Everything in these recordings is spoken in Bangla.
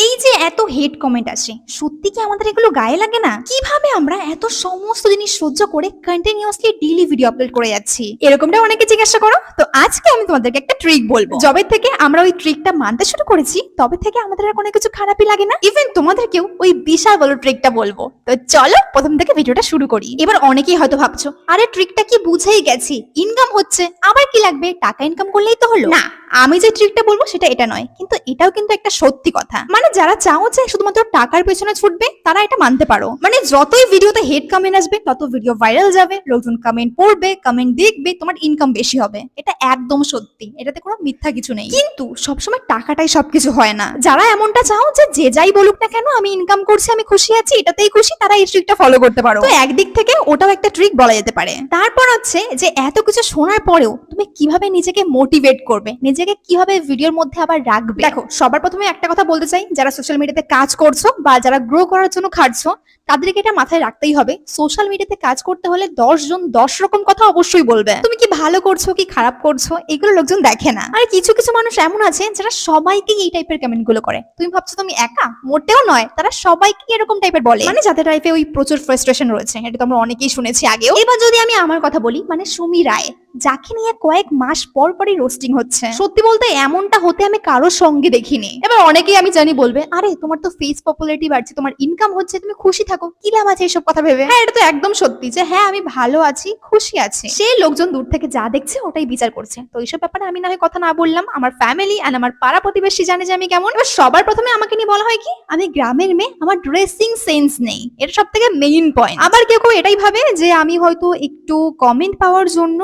এই যে এত হেট কমেন্ট আসে, সত্যি কি আমাদের এগুলো গায়ে লাগে না? কিভাবে আমরা এত সমস্ত জিনিস সহ্য করে কন্টিনিউয়াসলি ডেইলি ভিডিও আপলোড করে যাচ্ছি? এরকমটা অনেকে জিজ্ঞাসা করো। তো আজকে আমি তোমাদেরকে একটা ট্রিক বলবো। যবে থেকে আমরা ওই ট্রিকটা মানতে শুরু করেছি, তবে থেকে আমাদের আর কোনো কিছু খারাপই লাগে না। ইভেন তোমাদেরকেও ওই বিশাল বড় ট্রিকটা বলবো। তো চলো প্রথম থেকে ভিডিওটা শুরু করি। এবার অনেকেই হয়তো ভাবছো, আরে ট্রিকটা কি বুঝেই গেছি, ইনকাম হচ্ছে, আবার কি লাগবে, টাকা ইনকাম করলেই তো হলো। না, আমি যে ট্রিকটা বলবো সেটা এটা নয়, কিন্তু এটাও কিন্তু একটা সত্যি কথা। মানে যারা চাও যে শুধুমাত্র টাকার পেছনে ছুটবে, তারা এটা মানতে পারো। মানে যতই ভিডিওতে হেড কমেন্ট আসবে, তত ভিডিও ভাইরাল যাবে, লোকজন কমেন্ট পড়বে, কমেন্ট দেখবে, তোমার ইনকাম বেশি হবে। এটা একদম সত্যি, এটাতে কোনো মিথ্যা কিছু নেই। কিন্তু সবসময় টাকাটাই সবকিছু হয় না। যারা এমনটা চাও যে যে যাই বলুক না কেন, আমি ইনকাম করছি, আমি খুশি আছি, এটাতেই খুশি, তারা এই ট্রিকটা ফলো করতে পারো। তো একদিক থেকে ওটাও একটা ট্রিক বলা যেতে পারে। তারপর হচ্ছে যে এত কিছু শোনার পরেও তুমি কিভাবে নিজেকে মোটিভেট করবে, নিজেকে কিভাবে ভিডিওর মধ্যে আবার রাখবে। দেখো, সবার প্রথমে একটা কথা বলতে চাই, যারা সোশ্যাল মিডিয়াতে কাজ করছো বা যারা গ্রো করার জন্য খাটছো, তাদেরকে এটা মাথায় রাখতেই হবে, সোশ্যাল মিডিয়াতে কাজ করতে হলে 10 জন 10 রকম কথা অবশ্যই বলবে। তুমি কি ভালো করছো কি খারাপ করছো এগুলো লোকজন দেখে না। আর কিছু কিছু মানুষ এমন আছে যারা সবাইকে এই টাইপের কমেন্ট গুলো করে। তুমি ভাবছো তুমি একা? মোটেও নয়, তারা সবাইকে এরকম টাইপের বলে। মানে যাদের লাইফে ওই প্রচুর ফ্রাস্ট্রেশন রয়েছে, এটা তো আমরা অনেকেই শুনেছি আগেও। এবার যদি আমি আমার কথা বলি, মানে সুমি রায়, যাকে নিয়ে কয়েক মাস পর পরই রোস্টিং হচ্ছে। সত্যি বলতে এমনটা হতে আমি কারোর সঙ্গে দেখিনি। এবার অনেকেই আমি জানি বলবে, আরে তোমার তো ফেস পপুলারিটি বাড়ছে, তোমার ইনকাম হচ্ছে, তুমি খুশি থাকো, কি লাভ আছে এইসব কথা ভেবে? হ্যাঁ, এটা তো একদম সত্যি যে হ্যাঁ আমি ভালো আছি, খুশি আছি। সেই লোকজন দূর থেকে যা দেখছে ওটাই বিচার করছে। তো এইসব ব্যাপারে আমি না হয় কথা না বললাম, আমার ফ্যামিলি এন্ড আমার পাড়া প্রতিবেশী জানে যে আমি কেমন। এবার সবার প্রথমে আমাকে নিয়ে বলা হয় কি, আমি গ্রামের মেয়ে, আমার ড্রেসিং সেন্স নেই। এটা সব থেকে মেইন পয়েন্ট। আবার কেউ কেউ এটাই ভাবে যে আমি হয়তো একটু কমেন্ট পাওয়ার জন্য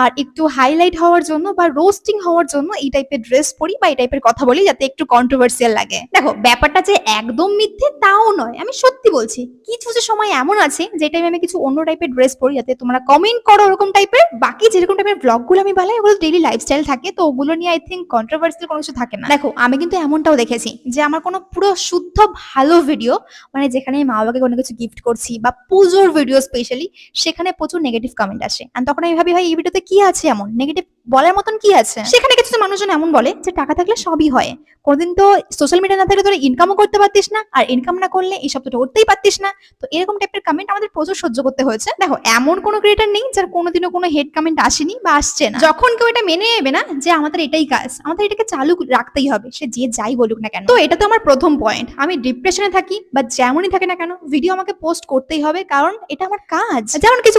আর একটু হাইলাইট হওয়ার জন্য বা রোস্টিং হওয়ার জন্য এই টাইপের ড্রেস পরি বা এই টাইপের কথা বলি, যাতে একটু কন্ট্রোভার্সিয়াল লাগে। দেখো, ব্যাপারটা যে একদম মিথ্যে তাও নয়, আমি সত্যি বলছি। কিছু কিছু সময় এমন আছে যে টাইমে আমি কিছু অন্য টাইপের ড্রেস পরি, যাতে তোমরা কমেন্ট করো ওরকম টাইপের। বাকি যেরকম টাইপের ব্লগ গুলো আমি বানাই, ওগুলো ডেইলি লাইফস্টাইল থাকে, তো ওগুলো নিয়ে আই থিঙ্ক কন্ট্রোভার্সিয়াল কোনো কিছু থাকে না। দেখো, আমি কিন্তু এমনটাও দেখেছি যে আমার কোনো পুরো শুদ্ধ ভালো ভিডিও, মানে যেখানে মা বাবাকে কোনো কিছু গিফট করছি বা পুজোর ভিডিও স্পেশালি, সেখানে প্রচুর নেগেটিভ কমেন্ট আসে। আর তখন আমি ভাবি, ভাই এই ভিডিওতে কি আছে এমন নেগেটিভ বলার মতন, কি আছে? সেখানে কিছু মানুষজন এমন বলে যে টাকা থাকলে সবই হয়, কোনদিন তো সোশ্যাল মিডিয়া না থাকলে তোরা ইনকামও করতে পারতিস না, আর ইনকাম না করলে এই সব তো করতেই পারতিস না। তো এরকম টাইপের কমেন্ট আমাদের প্রচুর সহ্য করতে হয়েছে। দেখো, এমন কোনো ক্রিয়েটার নেই যার কোনোদিনও কোনো হেড কমেন্ট আসেনি বা আসছে না। যখন কেউ এটা মেনে নেবে না যে আমাদের এটাই কাজ, আমাদের এটাকে চালু রাখতেই হবে, সে যে যাই বলুক না কেন। তো এটা তো আমার প্রথম পয়েন্ট। আমি ডিপ্রেশনে থাকি বা যেমনই থাকে না কেন, ভিডিও আমাকে পোস্ট করতেই হবে, কারণ এটা আমার কাজ। যেমন কিছু কিছু